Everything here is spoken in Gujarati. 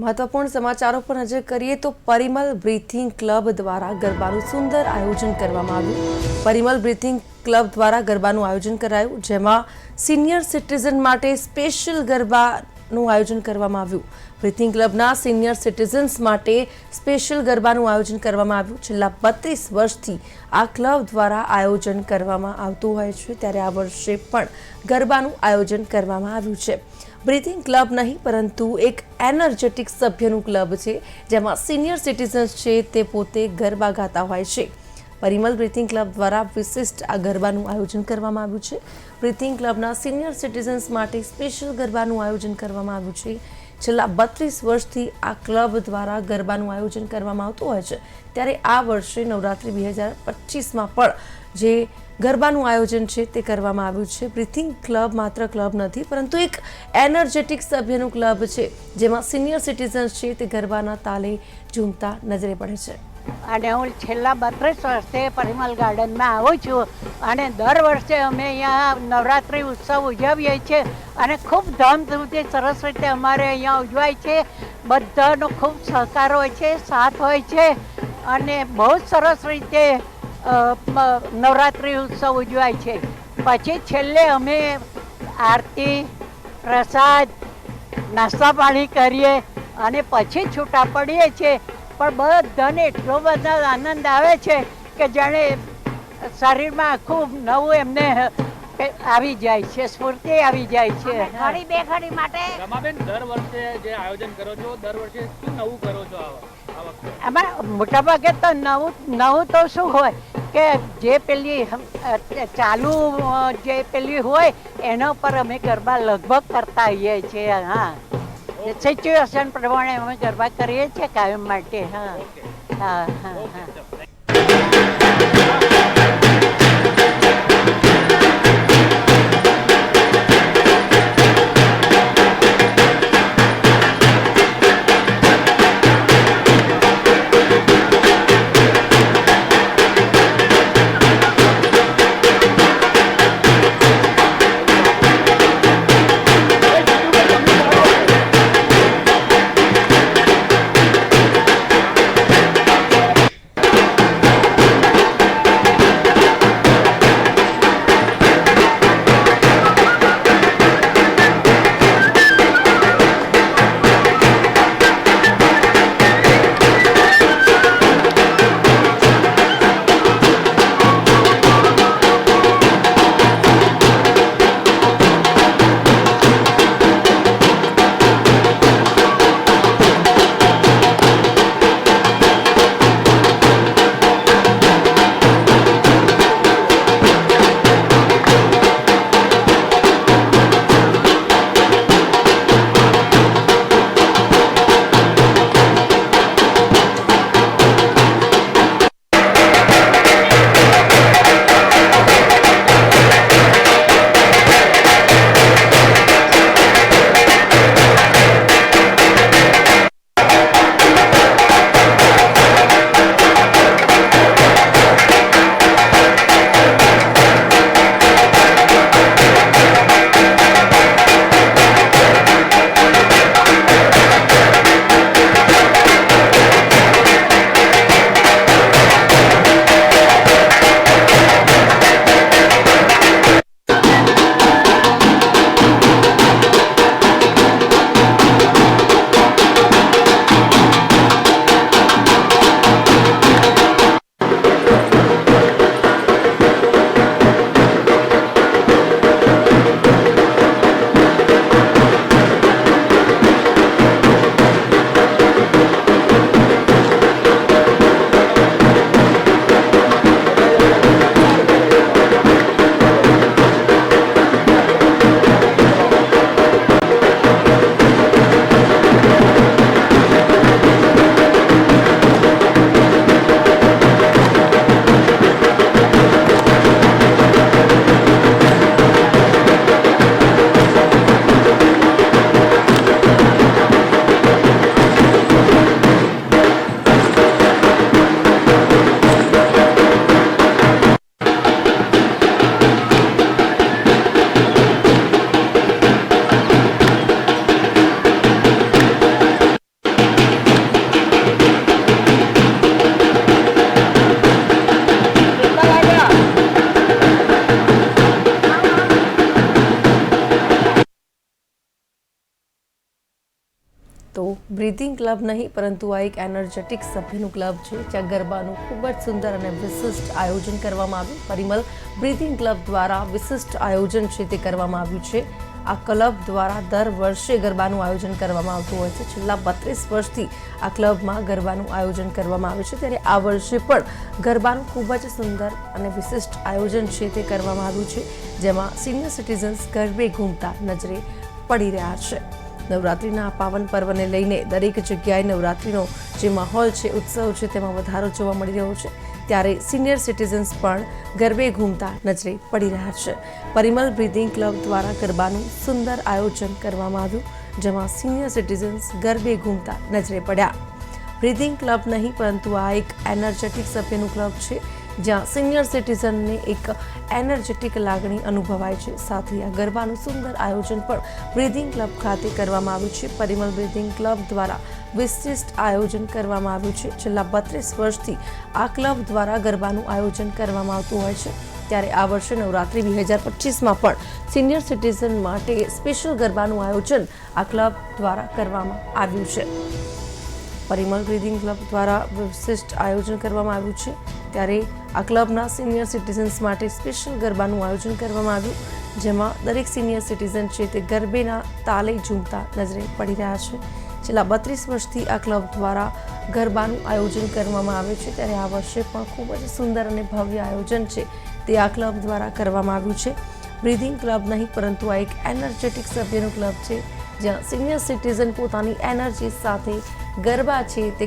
મહત્વપૂર્ણ સમાચારો પર નજર કરીએ તો પરિમલ બ્રીથિંગ ક્લબ દ્વારા ગરબાનું સુંદર આયોજન કરવામાં આવ્યું। પરિમલ બ્રીથિંગ ક્લબ દ્વારા ગરબાનું આયોજન કરાયું, જેમાં સિનિયર સિટીઝન માટે સ્પેશિયલ ગરબાનું આયોજન કરવામાં આવ્યું। બ્રીથિંગ ક્લબના સિનિયર સિટીઝન્સ માટે સ્પેશિયલ ગરબાનું આયોજન કરવામાં આવ્યું। છેલ્લા 32 વર્ષથી આ ક્લબ દ્વારા આયોજન કરવામાં આવતું હોય છે, ત્યારે આ વર્ષે પણ ગરબાનું આયોજન કરવામાં આવ્યું છે। બ્રીથિંગ ક્લબ નહીં પરંતુ એક એનર્જેટિક સભ્યનું ક્લબ છે, જેમાં સિનિયર સિટીઝન્સ છે તે પોતે ગરબા ગાતા હોય છે। પરિમલ બ્રીથિંગ ક્લબ દ્વારા વિશિષ્ટ આ ગરબાનું આયોજન કરવામાં આવ્યું છે। બ્રીથિંગ ક્લબના સિનિયર સિટીઝન્સ માટે સ્પેશિયલ ગરબાનું આયોજન કરવામાં આવ્યું છે। છેલ્લા 32 વર્ષથી આ ક્લબ દ્વારા ગરબાનું આયોજન કરવામાં આવતું હોય છે, ત્યારે આ વર્ષે નવરાત્રિ 2025માં પણ જે ગરબાનું આયોજન છે તે કરવામાં આવ્યું છે। બ્રીથિંગ ક્લબ માત્ર ક્લબ નથી પરંતુ એક એનર્જેટિક સભ્યનું ક્લબ છે, જેમાં સિનિયર સિટીઝન્સ છે તે ગરબાના તાલે ઝૂમતા નજરે પડે છે। અને હું છેલ્લા 32 વર્ષથી પરિમલ ગાર્ડનમાં આવું છું અને દર વર્ષે અમે અહીંયા નવરાત્રિ ઉત્સવ ઉજવીએ છીએ અને ખૂબ ધામધૂમથી સરસ રીતે અમારે અહીંયા ઉજવાય છે। બધાનો ખૂબ સહકાર હોય છે, સાથ હોય છે અને બહુ સરસ રીતે નવરાત્રિ ઉત્સવ ઉજવાય છે। પછી છેલ્લે અમે આરતી, પ્રસાદ, નાસ્તા પાણી કરીએ અને પછી છૂટા પડીએ છીએ, પણ બધાને એટલો બધો આનંદ આવે છે કે જાણે શરીરમાં આખું નવું એમને આવી જાય છે, સ્ફૂર્તિ આવી જાય છે। ઘડી બે ઘડી માટે રમાબેન, દર વર્ષે જે આયોજન કરો છો, દર વર્ષે શું નવું કરો છો આ વખતે? એમાં મોટાભાગે તો નવું તો શું હોય કે જે પેલી ચાલુ જે પેલી હોય એના ઉપર અમે ગરબા લગભગ કરતા હોઈએ છીએ। હા, સિચ્યુએશન પ્રમાણે અમે ગરબા કરીએ છીએ કાયમ માટે। હા હા હા હા। તો બ્રીથિંગ ક્લબ નહીં પરંતુ આ એક એનર્જેટિક સભ્યનું ક્લબ છે જ્યાં ગરબાનું ખૂબ જ સુંદર અને વિશિષ્ટ આયોજન કરવામાં આવ્યું. પરિમલ બ્રીથિંગ ક્લબ દ્વારા વિશિષ્ટ આયોજન છે તે કરવામાં આવ્યું છે. આ ક્લબ દ્વારા દર વર્ષે ગરબાનું આયોજન કરવામાં આવતું હોય છે. છેલ્લા 32 વર્ષથી આ ક્લબમાં ગરબાનું આયોજન કરવામાં આવે છે, ત્યારે આ વર્ષે પણ ગરબાનું ખૂબ જ સુંદર અને વિશિષ્ટ આયોજન છે તે કરવામાં આવ્યું છે, જેમાં સિનિયર સિટીઝન્સ ગરબે ઘૂમતા નજરે પડી રહ્યા છે. નવરાત્રિના આ પાવન પર્વને લઈને દરેક જગ્યાએ નવરાત્રિનો જે માહોલ છે, ઉત્સવ છે, તેમાં વધારો જોવા મળી રહ્યો છે. ત્યારે સિનિયર સિટીઝન્સ પણ ગરબે ઘૂમતા નજરે પડી રહ્યા છે. પરિમલ બ્રીથિંગ ક્લબ દ્વારા ગરબાનું સુંદર આયોજન કરવામાં આવ્યું, જેમાં સિનિયર સિટીઝન્સ ગરબે ઘૂમતા નજરે પડ્યા. બ્રીથિંગ ક્લબ નહીં પરંતુ આ એક એનર્જેટિક સભ્યનું ક્લબ છે, જ્યાં સિનિયર સિટીઝનને એક એનર્જેટિક લાગણી અનુભવાય છે. સાથે આ ગરબાનું સુંદર આયોજન પણ બ્રીથિંગ ક્લબ ખાતે કરવામાં આવ્યું છે. પરિમલ બ્રીથિંગ ક્લબ દ્વારા વિશિષ્ટ આયોજન કરવામાં આવ્યું છે. છેલ્લા 32 વર્ષથી આ ક્લબ દ્વારા ગરબાનું આયોજન કરવામાં આવતું હોય છે, ત્યારે આ વર્ષે નવરાત્રિ 2025માં પણ સિનિયર સિટીઝન માટે સ્પેશિયલ ગરબાનું આયોજન આ ક્લબ દ્વારા કરવામાં આવ્યું છે. પરિમલ બ્રીથિંગ ક્લબ દ્વારા વિશિષ્ટ આયોજન કરવામાં આવ્યું છે, ત્યારે આ ક્લબના સિનિયર સિટીઝન્સ માટે સ્પેશિયલ ગરબાનું આયોજન કરવામાં આવ્યું, જેમાં દરેક સિનિયર સિટીઝન છે તે ગરબેના તાલે ઝૂમતા નજરે પડી રહ્યા છે. છેલ્લા 32 વર્ષથી આ ક્લબ દ્વારા ગરબાનું આયોજન કરવામાં આવે છે, ત્યારે આ વર્ષે પણ ખૂબ જ સુંદર અને ભવ્ય આયોજન છે તે આ ક્લબ દ્વારા કરવામાં આવ્યું છે. બ્રીથિંગ ક્લબ નહીં પરંતુ આ એક એનર્જેટિક સભ્યનું ક્લબ છે, જ્યાં સિનિયર સિટીઝન પોતાની એનર્જી સાથે ગરબા છે તે